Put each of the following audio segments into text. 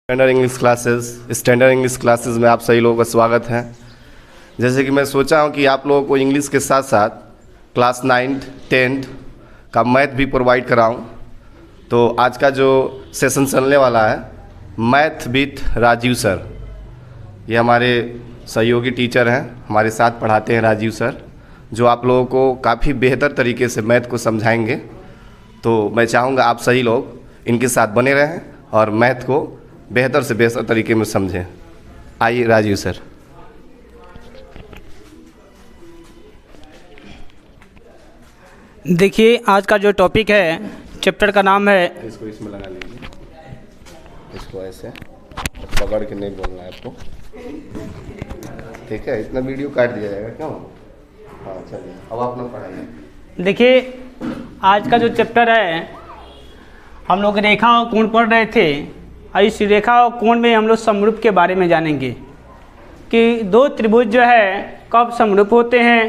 Standard English classes में आप सभी लोगों का स्वागत है। जैसे कि मैं सोचा हूँ कि आप लोगों को इंग्लिश के साथ साथ क्लास 9th 10th का मैथ भी प्रोवाइड कराऊँ। तो आज का जो सेशन चलने वाला है मैथ विथ राजीव सर, ये हमारे सहयोगी टीचर हैं, हमारे साथ पढ़ाते हैं राजीव सर, जो आप लोगों को काफ़ी बेहतर तरीके से मैथ को समझाएंगे। तो मैं चाहूँगा आप सही लोग इनके साथ बने रहें और मैथ को बेहतर से बेहतर तरीके में समझें। आइए राजीव सर। देखिए, आज का जो टॉपिक है, चैप्टर का नाम है, इसको इसमें लगा लीजिए, इसको ऐसे पकड़ के नहीं बोलना है आपको, ठीक है? इतना वीडियो काट दिया जाएगा, क्यों? हाँ चलिए, अब आप लोग पढ़ाइए। देखिए आज का जो चैप्टर है, हम लोग रेखा और कोण पढ़ रहे थे और इस रेखा और कोण में हम लोग समरूप के बारे में जानेंगे कि दो त्रिभुज जो है कब समरूप होते हैं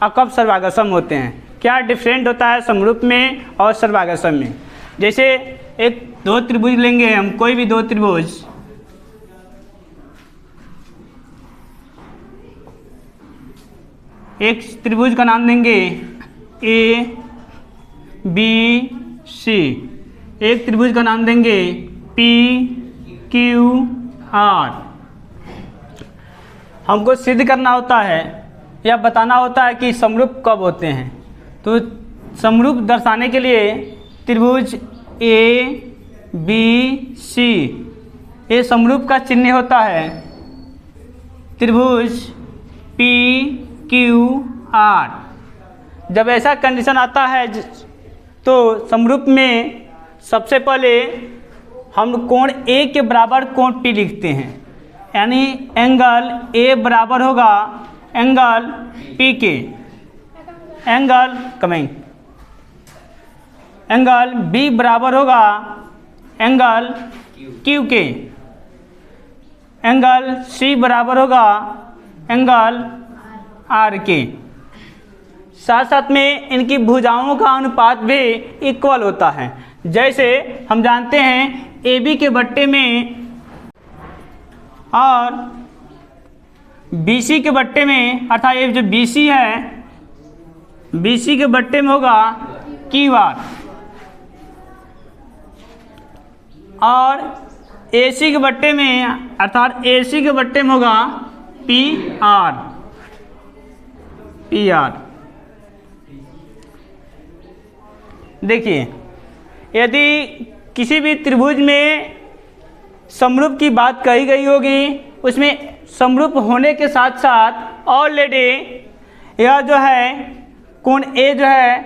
और कब सर्वागसम होते हैं, क्या डिफरेंट होता है समरूप में और सर्वागसम में। जैसे एक दो त्रिभुज लेंगे हम, कोई भी दो त्रिभुज, एक त्रिभुज का नाम देंगे ए बी सी, एक त्रिभुज का नाम देंगे पी क्यू आर। हमको सिद्ध करना होता है या बताना होता है कि समरूप कब होते हैं। तो समरूप दर्शाने के लिए त्रिभुज ए बी सी, ये समरूप का चिन्ह होता है। त्रिभुज पी क्यू आर, जब ऐसा कंडीशन आता है तो समरूप में सबसे पहले हम कोण ए के बराबर कोण पी लिखते हैं, यानी एंगल ए बराबर होगा एंगल पी के, एंगल कमिंग, एंगल बी बराबर होगा एंगल क्यू के, एंगल सी बराबर होगा एंगल आर के। साथ साथ में इनकी भुजाओं का अनुपात भी इक्वल होता है। जैसे हम जानते हैं ए बी के बट्टे में और बी सी के बट्टे में, अर्थात ये जो बी सी है, बी सी के बट्टे में होगा क्यू आर और ए सी के बट्टे में, अर्थात ए सी के बट्टे में होगा पी आर, पी आर। देखिए, यदि किसी भी त्रिभुज में समरूप की बात कही गई होगी, उसमें समरूप होने के साथ साथ ऑलरेडी यह जो है कोण ए जो है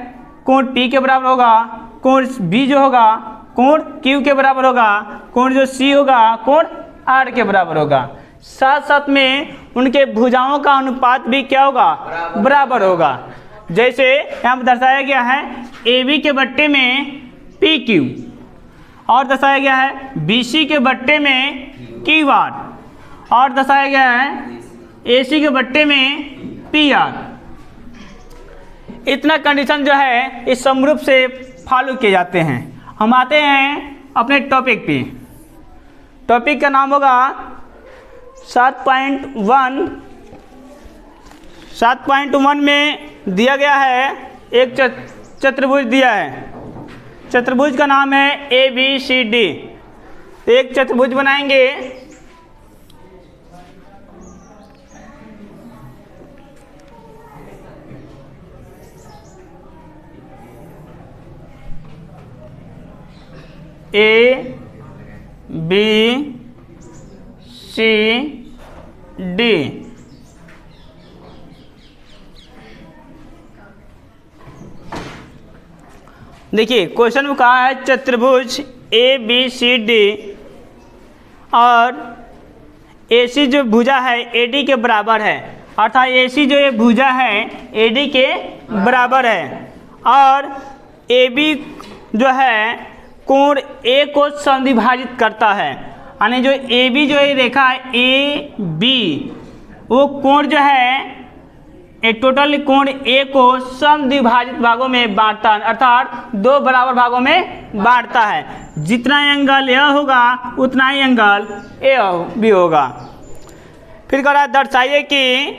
कोण पी के बराबर होगा, कोण बी जो होगा कोण क्यू के बराबर होगा, कोण जो सी होगा कोण आर के बराबर होगा। साथ साथ में उनके भुजाओं का अनुपात भी क्या होगा? बराबर होगा। जैसे यहाँ पर दर्शाया गया है ए बी के बट्टे में पी क्यू और दर्शाया गया है बी सी के बट्टे में क्यू आर और दर्शाया गया है ए सी के बट्टे में पी आर। इतना कंडीशन जो है इस समरूप से फॉलो किए जाते हैं। हम आते हैं अपने टॉपिक पे। टॉपिक का नाम होगा 7.1। 7.1 में दिया गया है एक चतुर्भुज दिया है। चतुर्भुज का नाम है ए बी सी डी। एक चतुर्भुज बनाएंगे, ए बी सी डी। देखिए क्वेश्चन में कहा है चतुर्भुज ए बी सी डी और ए सी जो भुजा है ए डी के बराबर है, अर्थात ए सी जो ये भुजा है ए डी के बराबर है और ए बी जो है कोण ए को समद्विभाजित करता है, यानी जो ए बी जो ये रेखा है ए बी, वो कोण जो है टोटल कोण ए को समद्विभाजित भागों में बांटता है, अर्थात दो बराबर भागों में बांटता है। जितना एंगल यह होगा उतना ही एंगल ए भी होगा। फिर कह रहा है दर्शाइए कि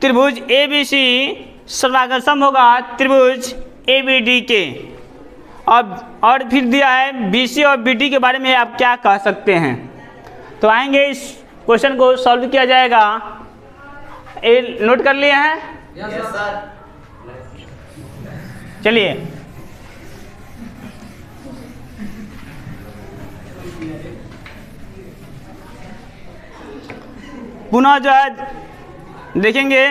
त्रिभुज ए बी सी सर्वागसम होगा त्रिभुज ए बी डी के। और फिर दिया है बी सी और बी डी के बारे में आप क्या कह सकते हैं। तो आएंगे इस क्वेश्चन को सॉल्व किया जाएगा। ये नोट कर लिए हैं? Yes sir. चलिए पुनः जो है देखेंगे।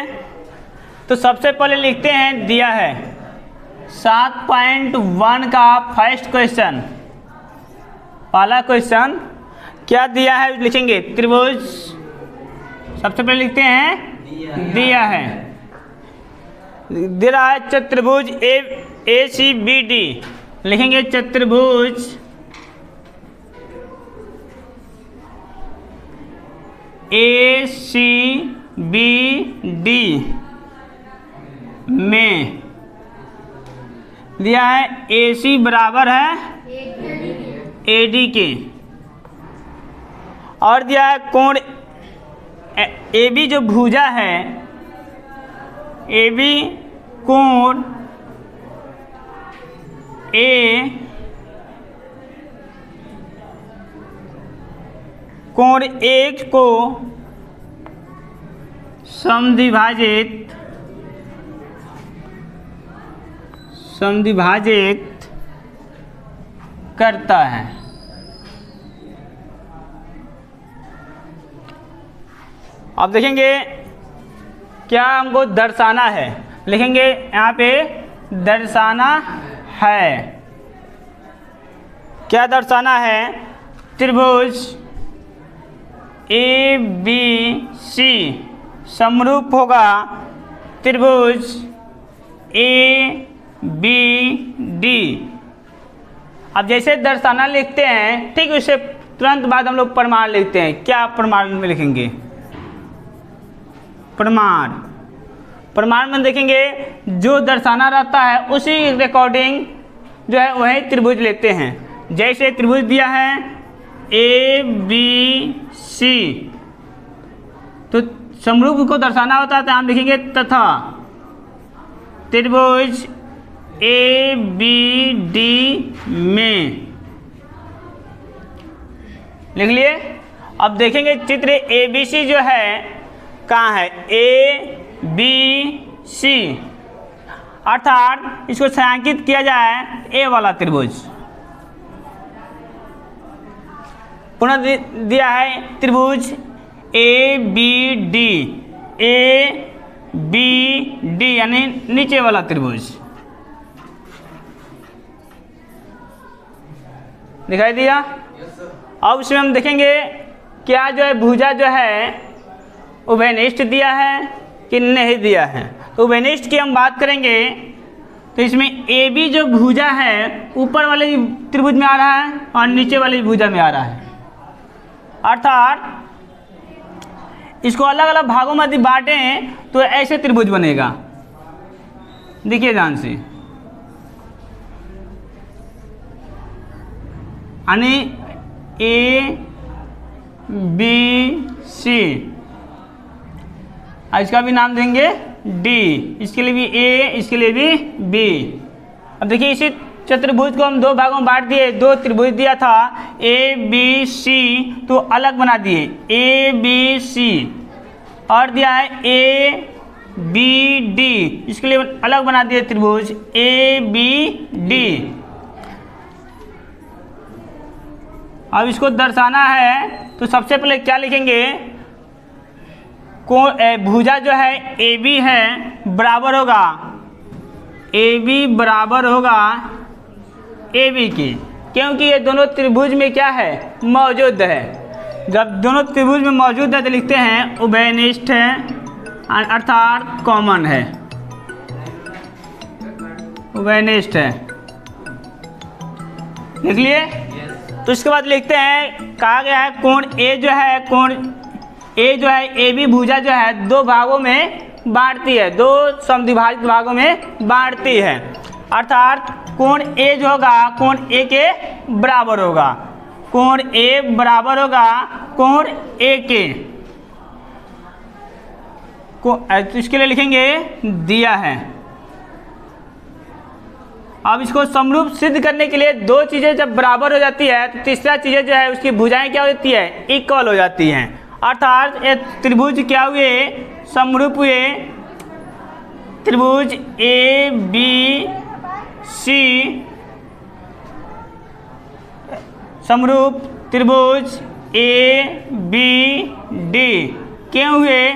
तो सबसे पहले लिखते हैं, दिया है 7.1 का फर्स्ट क्वेश्चन। पहला क्वेश्चन क्या दिया है लिखेंगे, त्रिभुज। सबसे पहले लिखते हैं दिया है, दे रहा है चतुर्भुज ए सी बी डी। लिखेंगे चतुर्भुज ए सी बी डी में दिया है ए सी बराबर है ए डी के, और दिया है कोण ए बी जो भुजा है, ए बी कोण ए कोण एक को समद्विभाजित करता है। अब देखेंगे क्या हमको दर्शाना है। लिखेंगे यहाँ पे दर्शाना है। क्या दर्शाना है, त्रिभुज ए बी सी समरूप होगा त्रिभुज ए बी डी। अब जैसे दर्शाना लिखते हैं ठीक उससे तुरंत बाद हम लोग प्रमाण लिखते हैं। क्या प्रमाण में लिखेंगे, प्रमाण में देखेंगे जो दर्शाना रहता है उसी रिकॉर्डिंग जो है वही त्रिभुज लेते हैं। जैसे त्रिभुज दिया है ए बी सी, तो समरूप को दर्शाना होता है तो हम लिखेंगे तथा त्रिभुज ए बी डी में। लिख लिए। अब देखेंगे चित्र ए बी सी जो है कहाँ है, ए बी सी, अर्थात इसको छायांकित किया जाए ए वाला त्रिभुज। पुनः दिया है त्रिभुज A B D, A B D यानी नीचे वाला त्रिभुज दिखाई दिया। अब इसमें हम देखेंगे क्या जो है भुजा जो है उभयनिष्ठ दिया है कि नहीं दिया है। तो उभयनिष्ठ की हम बात करेंगे तो इसमें ए बी जो भुजा है ऊपर वाले त्रिभुज में आ रहा है और नीचे वाले भुजा में आ रहा है, अर्थात इसको अलग अलग भागों में यदि बांटें तो ऐसे त्रिभुज बनेगा। देखिए ध्यान से, यानी ए बी सी, इसका भी नाम देंगे डी, इसके लिए भी ए, इसके लिए भी बी। अब देखिए इसी चतुर्भुज को हम दो भागों में बांट दिए। दो त्रिभुज दिया था ए बी सी तो अलग बना दिए ए बी सी, और दिया है ए बी डी, इसके लिए अलग बना दिए त्रिभुज ए बी डी। अब इसको दर्शाना है तो सबसे पहले क्या लिखेंगे, भुजा जो है ए बी है बराबर होगा, ए बी बराबर होगा ए बी की, क्योंकि ये दोनों त्रिभुज में क्या है मौजूद है। जब दोनों त्रिभुज में मौजूद है तो लिखते हैं उभयनिष्ठ है, अर्थात कॉमन है, उभयनिष्ठ है। लिख लिए। तो इसके बाद लिखते हैं, कहा गया है कोण ए जो है ए बी भुजा जो है दो भागों में बांटती है, दो समद्विभाजित भागों में बांटती है। अर्थात कोण ए जो होगा कोण ए के बराबर होगा, कोण ए बराबर होगा कोण ए के। इसके लिए लिखेंगे दिया है। अब इसको समरूप सिद्ध करने के लिए दो चीज़ें जब बराबर हो जाती है तो तीसरा चीज़ें जो है उसकी भुजाएं क्या हो जाती है, इक्वल हो जाती हैं। अर्थात ये त्रिभुज क्या हुए, समरूप हुए। त्रिभुज ए बी सी, समरूप त्रिभुज ए बी डी क्यों हुए,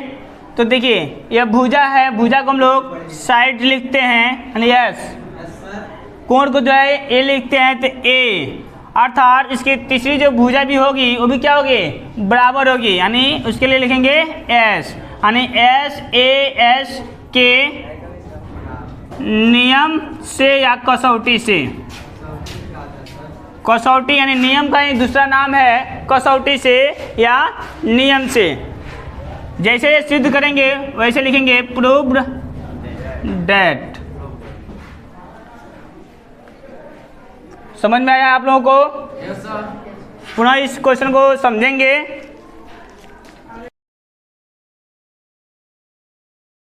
तो देखिए यह भुजा है, भुजा को हम लोग साइड लिखते हैं यानी यस, कोण को जो है ए लिखते हैं तो ए। अर्थात इसकी तीसरी जो भुजा भी होगी वो भी क्या होगी, बराबर होगी, यानी उसके लिए लिखेंगे एस, यानी एस ए एस के नियम से या कसौटी से। कसौटी यानी नियम का ही दूसरा नाम है कसौटी से या नियम से। जैसे सिद्ध करेंगे वैसे लिखेंगे प्रूव्ड दैट। समझ में आया आप लोगों को? पुनः इस क्वेश्चन को समझेंगे।